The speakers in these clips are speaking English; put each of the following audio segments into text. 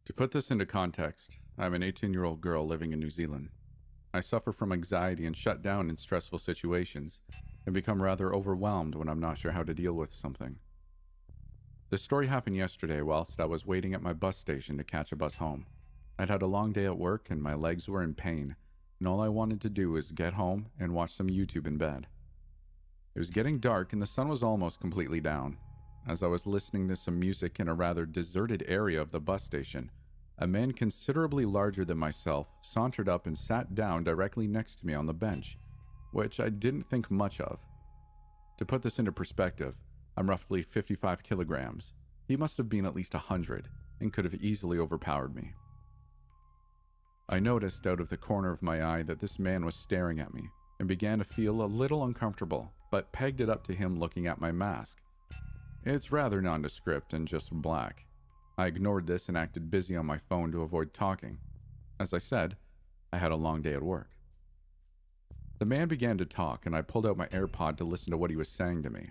To put this into context, I'm an 18-year-old girl living in New Zealand. I suffer from anxiety and shut down in stressful situations and become rather overwhelmed when I'm not sure how to deal with something. This story happened yesterday whilst I was waiting at my bus station to catch a bus home. I'd had a long day at work and my legs were in pain, and all I wanted to do was get home and watch some YouTube in bed. It was getting dark and the sun was almost completely down. As I was listening to some music in a rather deserted area of the bus station, a man considerably larger than myself sauntered up and sat down directly next to me on the bench, which I didn't think much of. To put this into perspective, I'm roughly 55 kilograms. He must have been at least 100 and could have easily overpowered me. I noticed out of the corner of my eye that this man was staring at me and began to feel a little uncomfortable, but pegged it up to him looking at my mask. It's rather nondescript and just black. I ignored this and acted busy on my phone to avoid talking. As I said, I had a long day at work. The man began to talk and I pulled out my AirPod to listen to what he was saying to me.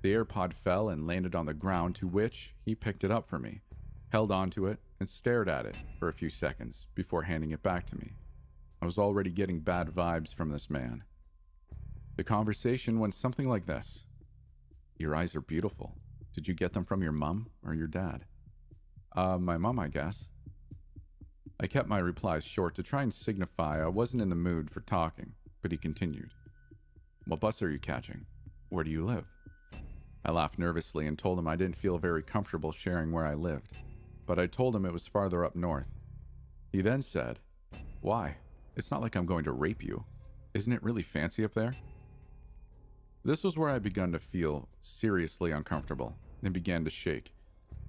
The AirPod fell and landed on the ground, to which he picked it up for me, held onto it, and stared at it for a few seconds before handing it back to me. I was already getting bad vibes from this man. The conversation went something like this. "Your eyes are beautiful. Did you get them from your mom or your dad?" My mom, I guess." I kept my replies short to try and signify I wasn't in the mood for talking, but he continued. "What bus are you catching? Where do you live?" I laughed nervously and told him I didn't feel very comfortable sharing where I lived, but I told him it was farther up north. He then said, "Why? It's not like I'm going to rape you. Isn't it really fancy up there?" This was where I began to feel seriously uncomfortable and began to shake.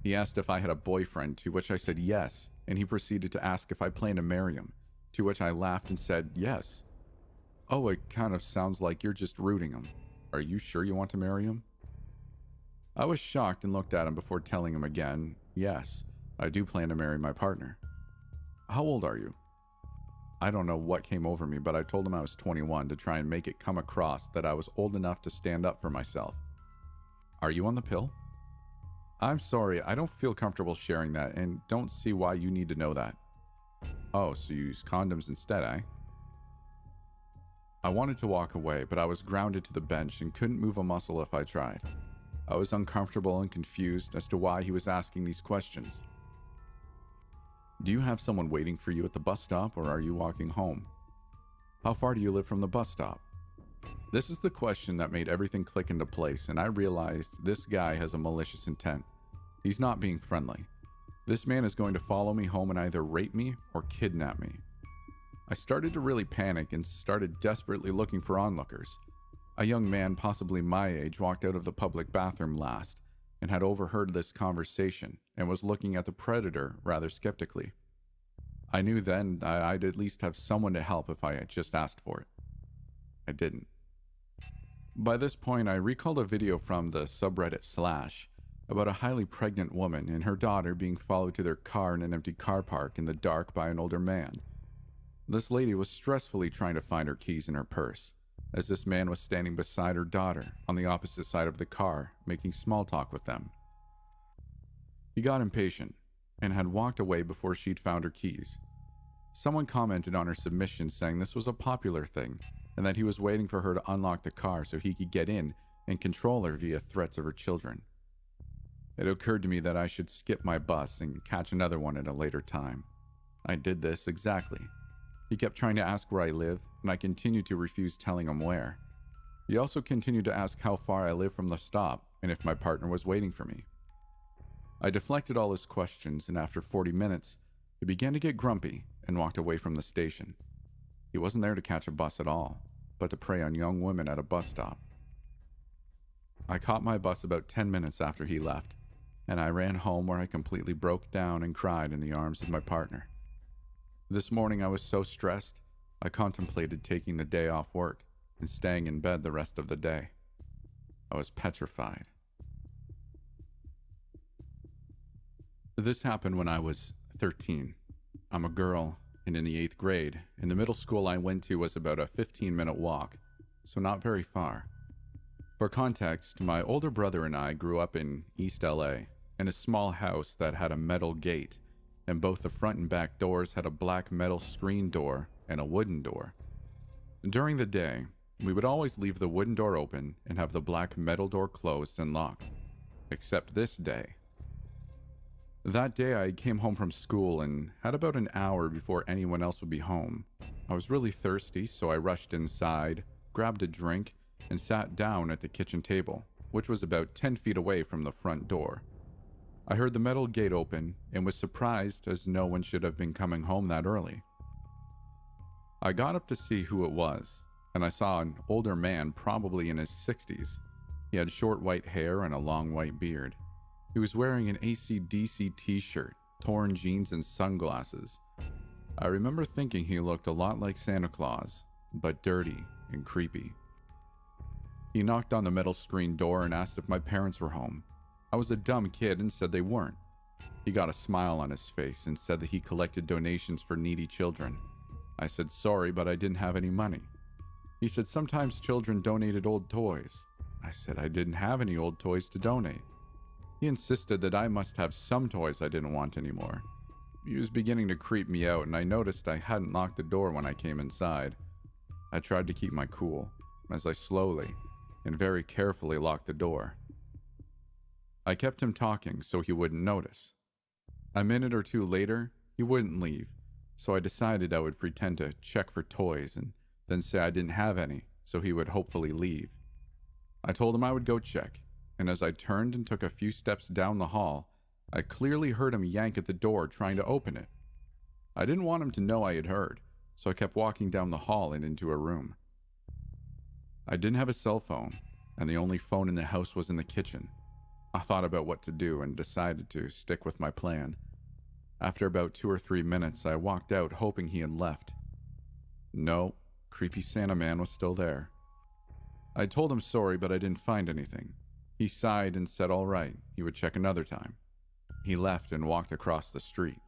He asked if I had a boyfriend, to which I said yes, and he proceeded to ask if I planned to marry him, to which I laughed and said yes. "Oh, it kind of sounds like you're just rooting him. Are you sure you want to marry him?" I was shocked and looked at him before telling him again, "Yes, I do plan to marry my partner." "How old are you?" I don't know what came over me, but I told him I was 21 to try and make it come across that I was old enough to stand up for myself. "Are you on the pill?" "I'm sorry, I don't feel comfortable sharing that and don't see why you need to know that." "Oh, so you use condoms instead, eh?" I wanted to walk away, but I was grounded to the bench and couldn't move a muscle if I tried. I was uncomfortable and confused as to why he was asking these questions. "Do you have someone waiting for you at the bus stop, or are you walking home?" "How far do you live from the bus stop?" This is the question that made everything click into place, and I realized this guy has a malicious intent. He's not being friendly. This man is going to follow me home and either rape me or kidnap me. I started to really panic and started desperately looking for onlookers. A young man, possibly my age, walked out of the public bathroom last and had overheard this conversation and was looking at the predator rather skeptically. I knew then that I'd at least have someone to help if I had just asked for it. I didn't. By this point, I recalled a video from the subreddit Slash about a highly pregnant woman and her daughter being followed to their car in an empty car park in the dark by an older man. This lady was stressfully trying to find her keys in her purse, as this man was standing beside her daughter on the opposite side of the car, making small talk with them. He got impatient and had walked away before she'd found her keys. Someone commented on her submission saying this was a popular thing and that he was waiting for her to unlock the car so he could get in and control her via threats of her children. It occurred to me that I should skip my bus and catch another one at a later time. I did this exactly. He kept trying to ask where I live, and I continued to refuse telling him where. He also continued to ask how far I lived from the stop and if my partner was waiting for me. I deflected all his questions, and after 40 minutes, he began to get grumpy and walked away from the station. He wasn't there to catch a bus at all, but to prey on young women at a bus stop. I caught my bus about 10 minutes after he left, and I ran home where I completely broke down and cried in the arms of my partner. This morning I was so stressed, I contemplated taking the day off work and staying in bed the rest of the day. I was petrified. This happened when I was 13. I'm a girl, and in the 8th grade, and the middle school I went to was about a 15-minute walk, so not very far. For context, my older brother and I grew up in East LA, in a small house that had a metal gate, and both the front and back doors had a black metal screen door and a wooden door. During the day, we would always leave the wooden door open and have the black metal door closed and locked, except this day. That day I came home from school and had about an hour before anyone else would be home. I was really thirsty, so I rushed inside, grabbed a drink, and sat down at the kitchen table, which was about 10 feet away from the front door. I heard the metal gate open and was surprised, as no one should have been coming home that early. I got up to see who it was, and I saw an older man, probably in his 60s. He had short white hair and a long white beard. He was wearing an AC/DC t-shirt, torn jeans, and sunglasses. I remember thinking he looked a lot like Santa Claus, but dirty and creepy. He knocked on the metal screen door and asked if my parents were home. I was a dumb kid and said they weren't. He got a smile on his face and said that he collected donations for needy children. I said sorry, but I didn't have any money. He said sometimes children donated old toys. I said I didn't have any old toys to donate. He insisted that I must have some toys I didn't want anymore. He was beginning to creep me out, and I noticed I hadn't locked the door when I came inside. I tried to keep my cool, as I slowly and very carefully locked the door. I kept him talking so he wouldn't notice. A minute or two later, he wouldn't leave, so I decided I would pretend to check for toys and then say I didn't have any, so he would hopefully leave. I told him I would go check, and as I turned and took a few steps down the hall, I clearly heard him yank at the door trying to open it. I didn't want him to know I had heard, so I kept walking down the hall and into a room. I didn't have a cell phone, and the only phone in the house was in the kitchen. I thought about what to do and decided to stick with my plan. After about 2 or 3 minutes, I walked out hoping he had left. No, creepy Santa man was still there. I told him sorry, but I didn't find anything. He sighed and said all right, he would check another time. He left and walked across the street.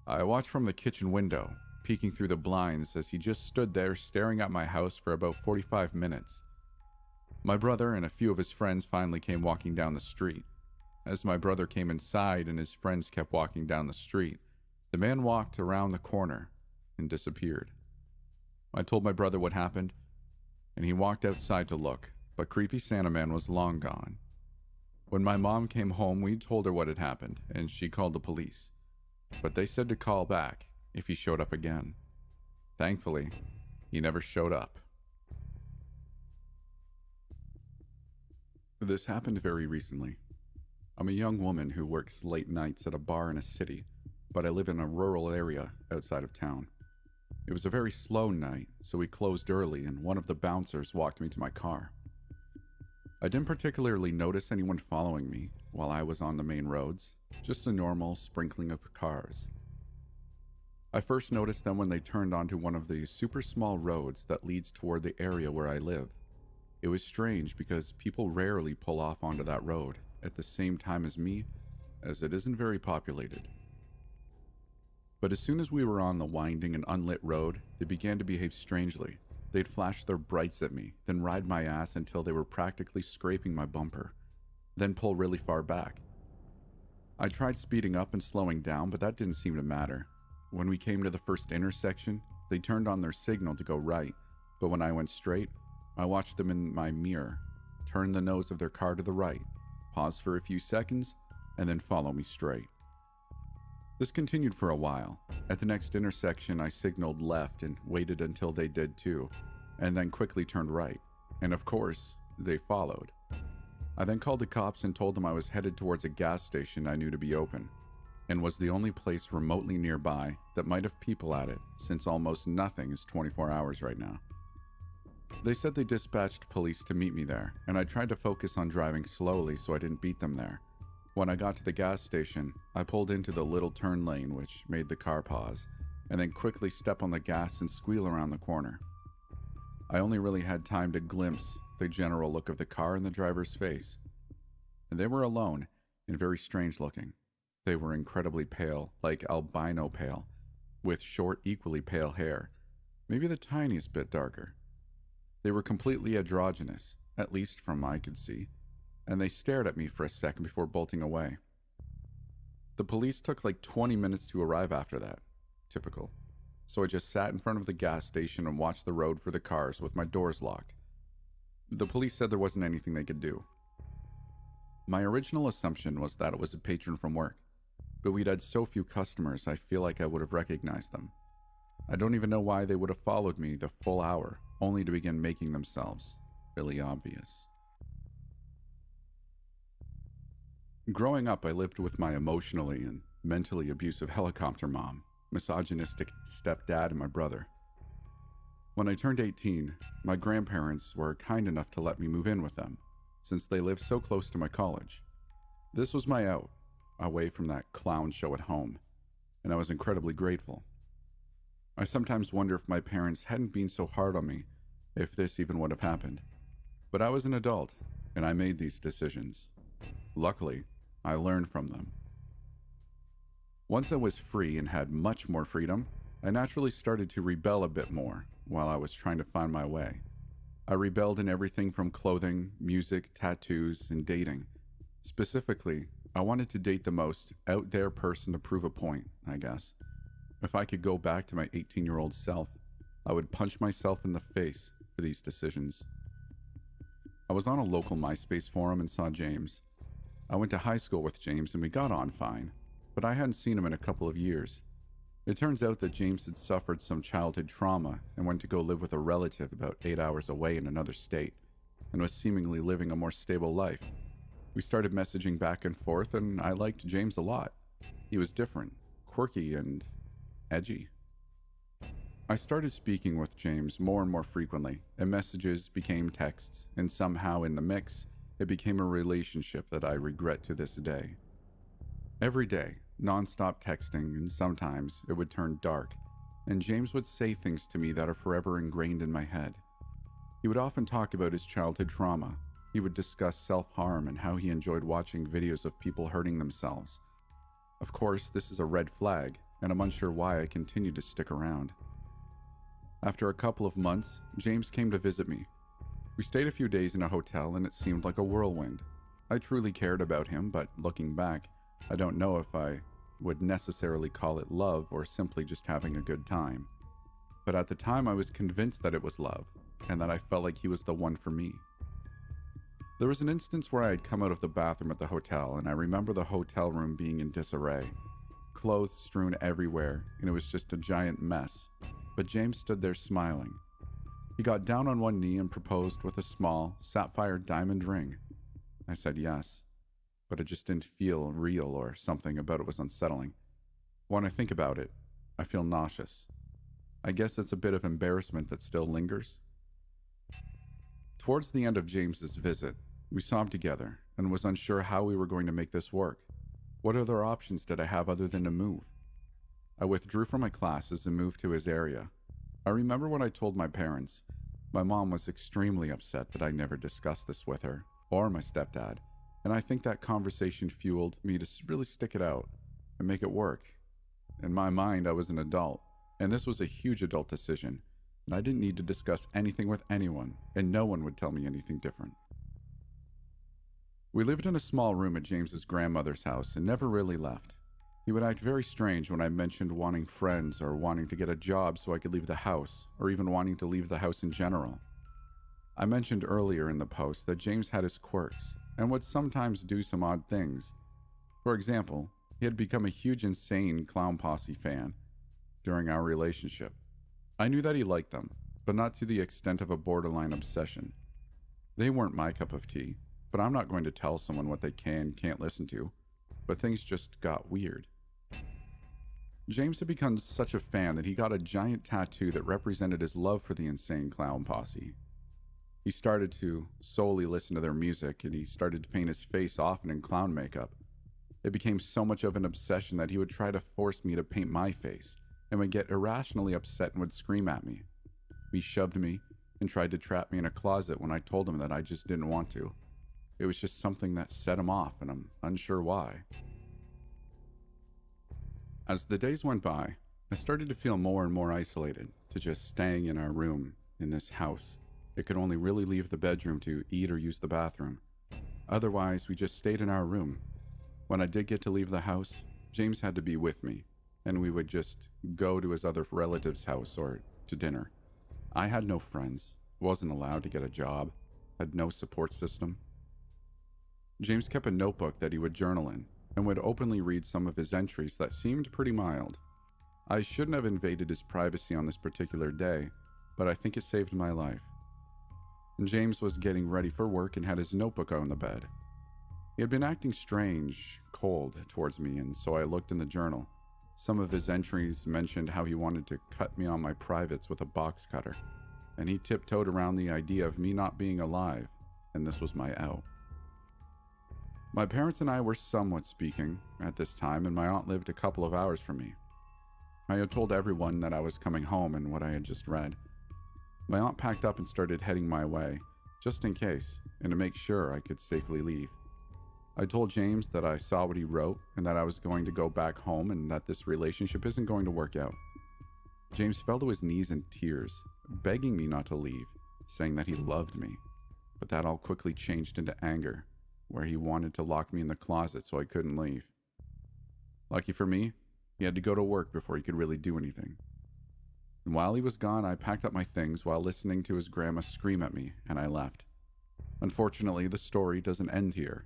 I watched from the kitchen window, peeking through the blinds as he just stood there staring at my house for about 45 minutes. My brother and a few of his friends finally came walking down the street. As my brother came inside and his friends kept walking down the street, the man walked around the corner and disappeared. I told my brother what happened, and he walked outside to look, but creepy Santa man was long gone. When my mom came home, we told her what had happened, and she called the police. But they said to call back if he showed up again. Thankfully, he never showed up. This happened very recently. I'm a young woman who works late nights at a bar in a city, but I live in a rural area outside of town. It was a very slow night, so we closed early and one of the bouncers walked me to my car. I didn't particularly notice anyone following me while I was on the main roads, just a normal sprinkling of cars. I first noticed them when they turned onto one of the super small roads that leads toward the area where I live. It was strange because people rarely pull off onto that road at the same time as me, as it isn't very populated. But as soon as we were on the winding and unlit road, they began to behave strangely. They'd flash their brights at me, then ride my ass until they were practically scraping my bumper, then pull really far back. I tried speeding up and slowing down, but that didn't seem to matter. When we came to the first intersection, they turned on their signal to go right, but when I went straight, I watched them in my mirror, turn the nose of their car to the right, pause for a few seconds, and then follow me straight. This continued for a while. At the next intersection, I signaled left and waited until they did too, and then quickly turned right. And of course, they followed. I then called the cops and told them I was headed towards a gas station I knew to be open, and was the only place remotely nearby that might have people at it, since almost nothing is 24 hours right now. They said they dispatched police to meet me there, and I tried to focus on driving slowly so I didn't beat them there. When I got to the gas station, I pulled into the little turn lane, which made the car pause, and then quickly step on the gas and squeal around the corner. I only really had time to glimpse the general look of the car and the driver's face. And they were alone and very strange looking. They were incredibly pale, like albino pale, with short, equally pale hair, maybe the tiniest bit darker. They were completely androgynous, at least from what I could see, and they stared at me for a second before bolting away. The police took like 20 minutes to arrive after that. Typical. So I just sat in front of the gas station and watched the road for the cars with my doors locked. The police said there wasn't anything they could do. My original assumption was that it was a patron from work, but we'd had so few customers I feel like I would have recognized them. I don't even know why they would have followed me the full hour, only to begin making themselves really obvious. Growing up, I lived with my emotionally and mentally abusive helicopter mom, misogynistic stepdad, and my brother. When I turned 18, my grandparents were kind enough to let me move in with them, since they lived so close to my college. This was my out, away from that clown show at home, and I was incredibly grateful. I sometimes wonder if my parents hadn't been so hard on me, if this even would have happened. But I was an adult, and I made these decisions. Luckily, I learned from them. Once I was free and had much more freedom, I naturally started to rebel a bit more while I was trying to find my way. I rebelled in everything from clothing, music, tattoos, and dating. Specifically, I wanted to date the most out there person to prove a point, I guess. If I could go back to my 18-year-old self, I would punch myself in the face for these decisions. I was on a local MySpace forum and saw James. I went to high school with James and we got on fine, but I hadn't seen him in a couple of years. It turns out that James had suffered some childhood trauma and went to go live with a relative about 8 hours away in another state, and was seemingly living a more stable life. We started messaging back and forth, and I liked James a lot. He was different, quirky, and edgy. I started speaking with James more and more frequently, and messages became texts, and somehow in the mix, it became a relationship that I regret to this day. Every day, non-stop texting, and sometimes it would turn dark, and James would say things to me that are forever ingrained in my head. He would often talk about his childhood trauma. He would discuss self-harm and how he enjoyed watching videos of people hurting themselves. Of course, this is a red flag, and I'm unsure why I continued to stick around. After a couple of months, James came to visit me. We stayed a few days in a hotel and it seemed like a whirlwind. I truly cared about him, but looking back, I don't know if I would necessarily call it love or simply just having a good time. But at the time I was convinced that it was love, and that I felt like he was the one for me. There was an instance where I had come out of the bathroom at the hotel, and I remember the hotel room being in disarray. Clothes strewn everywhere, and it was just a giant mess. But James stood there smiling. He got down on one knee and proposed with a small, sapphire diamond ring. I said yes, but it just didn't feel real, or something about it was unsettling. When I think about it, I feel nauseous. I guess it's a bit of embarrassment that still lingers. Towards the end of James's visit, we sobbed together and was unsure how we were going to make this work. What other options did I have other than to move? I withdrew from my classes and moved to his area. I remember when I told my parents. My mom was extremely upset that I never discussed this with her, or my stepdad, and I think that conversation fueled me to really stick it out and make it work. In my mind, I was an adult, and this was a huge adult decision, and I didn't need to discuss anything with anyone, and no one would tell me anything different. We lived in a small room at James's grandmother's house and never really left. He would act very strange when I mentioned wanting friends or wanting to get a job so I could leave the house, or even wanting to leave the house in general. I mentioned earlier in the post that James had his quirks and would sometimes do some odd things. For example, he had become a huge insane clown Posse fan during our relationship. I knew that he liked them, but not to the extent of a borderline obsession. They weren't my cup of tea, but I'm not going to tell someone what they can't listen to. But things just got weird. James had become such a fan that he got a giant tattoo that represented his love for the insane clown Posse. He started to solely listen to their music, and he started to paint his face often in clown makeup. It became so much of an obsession that he would try to force me to paint my face, and would get irrationally upset and would scream at me. He shoved me and tried to trap me in a closet when I told him that I just didn't want to. It was just something that set him off, and I'm unsure why. As the days went by, I started to feel more and more isolated to just staying in our room in this house. It could only really leave the bedroom to eat or use the bathroom. Otherwise, we just stayed in our room. When I did get to leave the house, James had to be with me, and we would just go to his other relative's house or to dinner. I had no friends, wasn't allowed to get a job, had no support system. James kept a notebook that he would journal in, and would openly read some of his entries that seemed pretty mild. I shouldn't have invaded his privacy on this particular day, but I think it saved my life. James was getting ready for work and had his notebook on the bed. He had been acting strange, cold towards me, and so I looked in the journal. Some of his entries mentioned how he wanted to cut me on my privates with a box cutter, and he tiptoed around the idea of me not being alive, and this was my out. My parents and I were somewhat speaking at this time, and my aunt lived a couple of hours from me. I had told everyone that I was coming home and what I had just read. My aunt packed up and started heading my way, just in case, and to make sure I could safely leave. I told James that I saw what he wrote and that I was going to go back home and that this relationship isn't going to work out. James fell to his knees in tears, begging me not to leave, saying that he loved me, but that all quickly changed into anger, where he wanted to lock me in the closet so I couldn't leave. Lucky for me, he had to go to work before he could really do anything. And while he was gone, I packed up my things while listening to his grandma scream at me, and I left. Unfortunately, the story doesn't end here.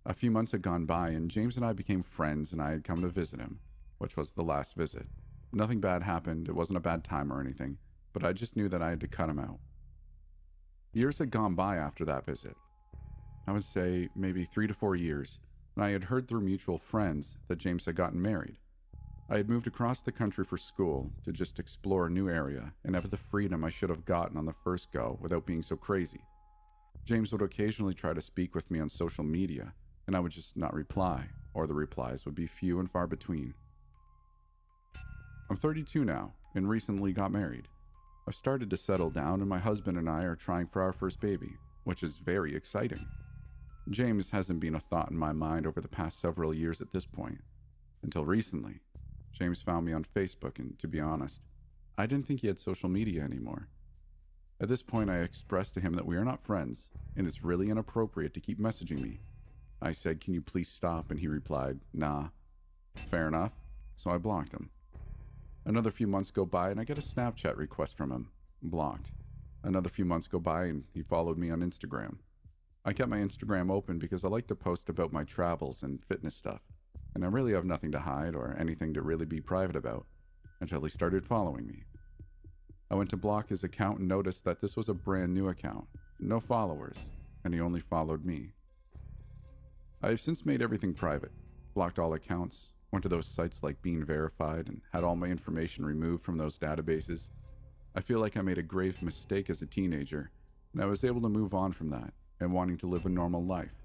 A few months had gone by, and James and I became friends, and I had come to visit him, which was the last visit. Nothing bad happened, it wasn't a bad time or anything, but I just knew that I had to cut him out. Years had gone by after that visit. I would say maybe 3 to 4 years, and I had heard through mutual friends that James had gotten married. I had moved across the country for school to just explore a new area and have the freedom I should have gotten on the first go without being so crazy. James would occasionally try to speak with me on social media, and I would just not reply, or the replies would be few and far between. I'm 32 now, and recently got married. I've started to settle down, and my husband and I are trying for our first baby, which is very exciting. James hasn't been a thought in my mind over the past several years at this point. Until recently, James found me on Facebook, and to be honest, I didn't think he had social media anymore. At this point, I expressed to him that we are not friends, and it's really inappropriate to keep messaging me. I said, "Can you please stop?" And he replied, "Nah." Fair enough, so I blocked him. Another few months go by, and I get a Snapchat request from him. Blocked. Another few months go by, and he followed me on Instagram. I kept my Instagram open because I like to post about my travels and fitness stuff, and I really have nothing to hide or anything to really be private about, until he started following me. I went to block his account and noticed that this was a brand new account, no followers, and he only followed me. I have since made everything private, blocked all accounts, went to those sites like Being Verified, and had all my information removed from those databases. I feel like I made a grave mistake as a teenager, and I was able to move on from that and wanting to live a normal life.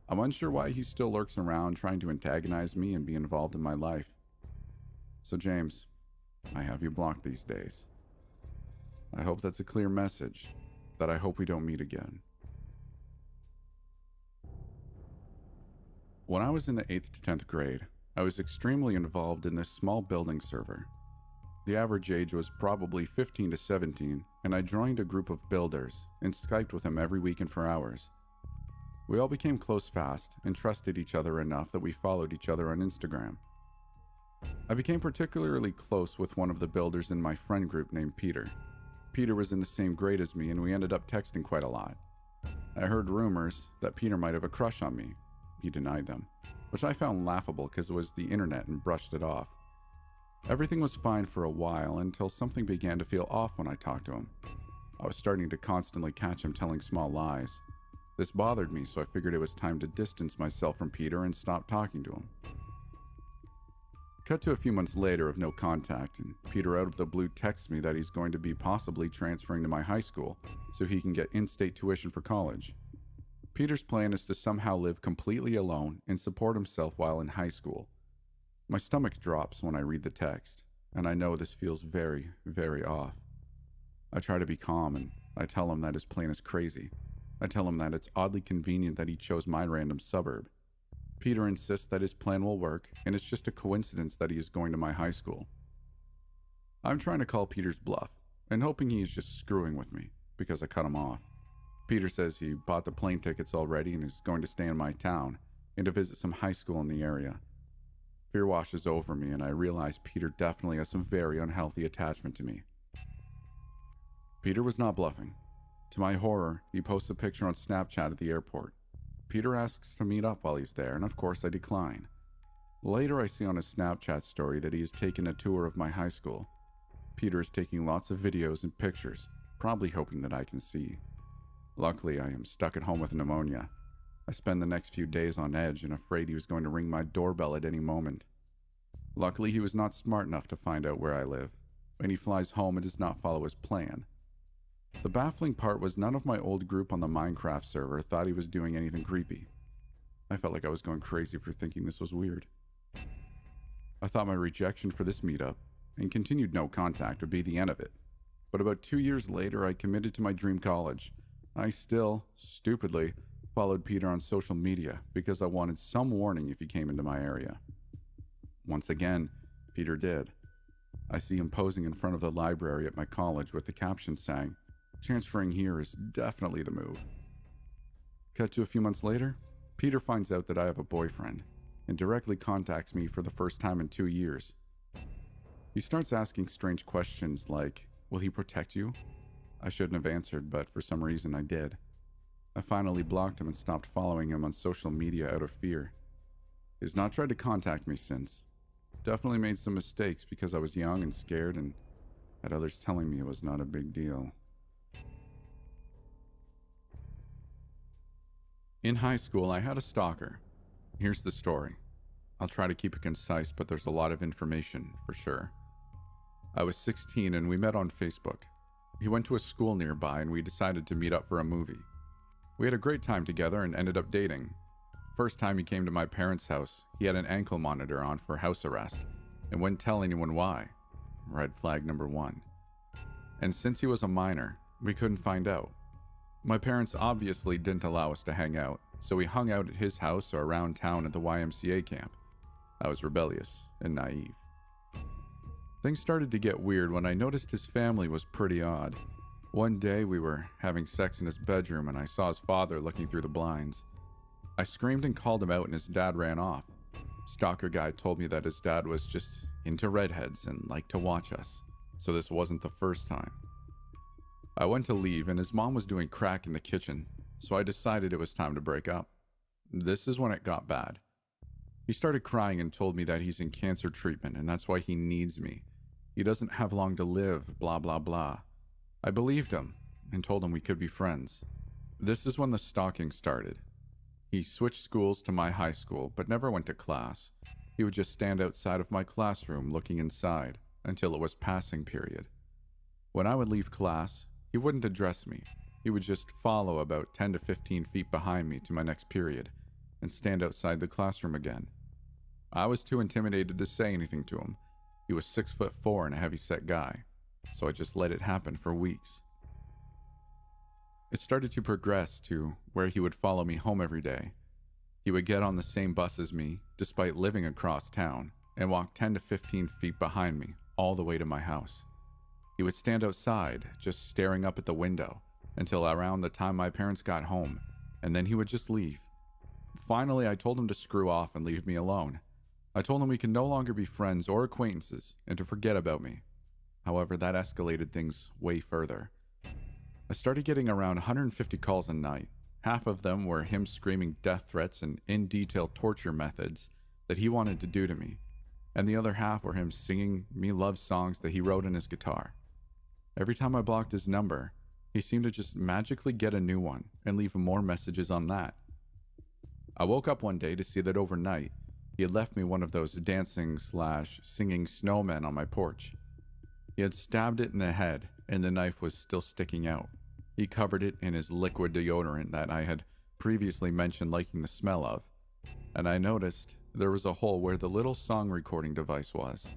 I'm unsure why he still lurks around trying to antagonize me and be involved in my life. So James, I have you blocked these days. I hope that's a clear message that I hope we don't meet again. When I was in the 8th to 10th grade, I was extremely involved in this small building server. The average age was probably 15 to 17, and I joined a group of builders and Skyped with them every weekend for hours. We all became close fast and trusted each other enough that we followed each other on Instagram. I became particularly close with one of the builders in my friend group named Peter. Peter was in the same grade as me, and we ended up texting quite a lot. I heard rumors that Peter might have a crush on me. He denied them, which I found laughable because it was the internet and brushed it off. Everything was fine for a while until something began to feel off when I talked to him. I was starting to constantly catch him telling small lies. This bothered me, so I figured it was time to distance myself from Peter and stop talking to him. Cut to a few months later of no contact, and Peter out of the blue texts me that he's going to be possibly transferring to my high school so he can get in-state tuition for college. Peter's plan is to somehow live completely alone and support himself while in high school. My stomach drops when I read the text, and I know this feels very, very off. I try to be calm, and I tell him that his plan is crazy. I tell him that it's oddly convenient that he chose my random suburb. Peter insists that his plan will work, and it's just a coincidence that he is going to my high school. I'm trying to call Peter's bluff, and hoping he is just screwing with me, because I cut him off. Peter says he bought the plane tickets already and is going to stay in my town, and to visit some high school in the area. Fear washes over me, and I realize Peter definitely has some very unhealthy attachment to me. Peter was not bluffing. To my horror, he posts a picture on Snapchat at the airport. Peter asks to meet up while he's there, and of course I decline. Later, I see on his Snapchat story that he has taken a tour of my high school. Peter is taking lots of videos and pictures, probably hoping that I can see. Luckily, I am stuck at home with pneumonia. I spend the next few days on edge and afraid he was going to ring my doorbell at any moment. Luckily, he was not smart enough to find out where I live. When he flies home, it does not follow his plan. The baffling part was none of my old group on the Minecraft server thought he was doing anything creepy. I felt like I was going crazy for thinking this was weird. I thought my rejection for this meetup and continued no contact would be the end of it. But about 2 years later, I committed to my dream college. I still, stupidly, followed Peter on social media because I wanted some warning if he came into my area. Once again, Peter did. I see him posing in front of the library at my college with the caption saying, "Transferring here is definitely the move." Cut to a few months later, Peter finds out that I have a boyfriend and directly contacts me for the first time in 2 years. He starts asking strange questions like, "Will he protect you?" I shouldn't have answered, but for some reason I did. I finally blocked him and stopped following him on social media out of fear. He's not tried to contact me since. Definitely made some mistakes because I was young and scared and had others telling me it was not a big deal. In high school, I had a stalker. Here's the story. I'll try to keep it concise, but there's a lot of information, for sure. I was 16 and we met on Facebook. He went to a school nearby and we decided to meet up for a movie. We had a great time together and ended up dating. First time he came to my parents' house, he had an ankle monitor on for house arrest and wouldn't tell anyone why. Red flag number 1. And since he was a minor, we couldn't find out. My parents obviously didn't allow us to hang out, so we hung out at his house or around town at the YMCA camp. I was rebellious and naive. Things started to get weird when I noticed his family was pretty odd. One day we were having sex in his bedroom and I saw his father looking through the blinds. I screamed and called him out and his dad ran off. Stalker guy told me that his dad was just into redheads and liked to watch us, so this wasn't the first time. I went to leave and his mom was doing crack in the kitchen, so I decided it was time to break up. This is when it got bad. He started crying and told me that he's in cancer treatment and that's why he needs me. He doesn't have long to live, blah blah blah. I believed him and told him we could be friends. This is when the stalking started. He switched schools to my high school, but never went to class. He would just stand outside of my classroom looking inside until it was passing period. When I would leave class, he wouldn't address me. He would just follow about 10 to 15 feet behind me to my next period and stand outside the classroom again. I was too intimidated to say anything to him. He was 6'4" and a heavy-set guy, so I just let it happen for weeks. It started to progress to where he would follow me home every day. He would get on the same bus as me, despite living across town, and walk 10 to 15 feet behind me, all the way to my house. He would stand outside, just staring up at the window, until around the time my parents got home, and then he would just leave. Finally, I told him to screw off and leave me alone. I told him we could no longer be friends or acquaintances, and to forget about me. However, that escalated things way further. I started getting around 150 calls a night. Half of them were him screaming death threats and in-detail torture methods that he wanted to do to me, and the other half were him singing me love songs that he wrote on his guitar. Every time I blocked his number, he seemed to just magically get a new one and leave more messages on that. I woke up one day to see that overnight, he had left me one of those dancing/singing snowmen on my porch. He had stabbed it in the head, and the knife was still sticking out. He covered it in his liquid deodorant that I had previously mentioned liking the smell of, and I noticed there was a hole where the little song recording device was.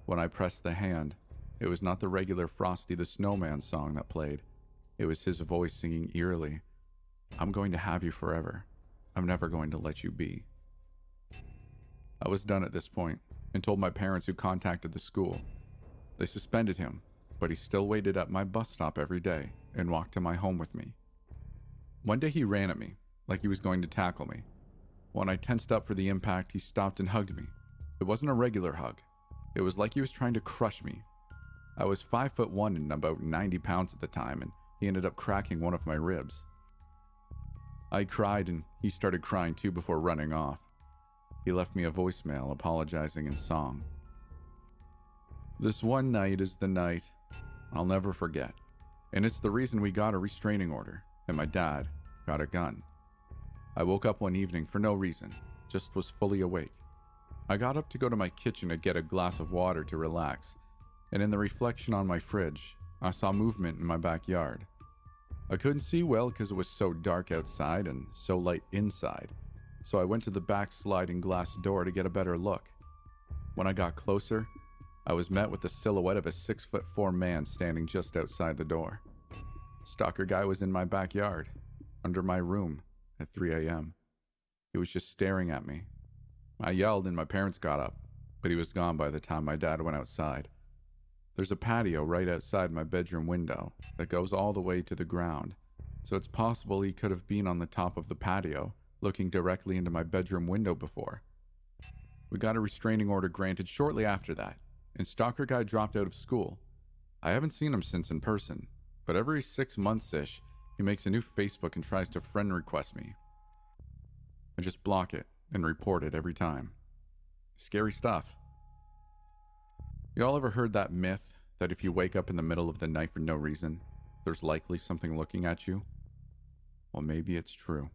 When I pressed the hand, it was not the regular Frosty the Snowman song that played. It was his voice singing eerily, "I'm going to have you forever. I'm never going to let you be." I was done at this point and told my parents, who contacted the school. They suspended him, but he still waited at my bus stop every day and walked to my home with me. One day he ran at me, like he was going to tackle me. When I tensed up for the impact, he stopped and hugged me. It wasn't a regular hug. It was like he was trying to crush me. I was 5'1" and about 90 pounds at the time, and he ended up cracking one of my ribs. I cried, and he started crying too before running off. He left me a voicemail apologizing in song. This one night is the night I'll never forget, and it's the reason we got a restraining order, and my dad got a gun. I woke up one evening for no reason, just was fully awake. I got up to go to my kitchen to get a glass of water to relax, and in the reflection on my fridge, I saw movement in my backyard. I couldn't see well because it was so dark outside and so light inside, so I went to the back sliding glass door to get a better look. When I got closer, I was met with the silhouette of a 6'4" man standing just outside the door. Stalker guy was in my backyard, under my room, at 3 a.m. He was just staring at me. I yelled and my parents got up, but he was gone by the time my dad went outside. There's a patio right outside my bedroom window that goes all the way to the ground, so it's possible he could have been on the top of the patio, looking directly into my bedroom window before. We got a restraining order granted shortly after that, and Stalker guy dropped out of school. I haven't seen him since in person, but every 6 months-ish, he makes a new Facebook and tries to friend request me. I just block it and report it every time. Scary stuff. Y'all ever heard that myth that if you wake up in the middle of the night for no reason, there's likely something looking at you? Well, maybe it's true.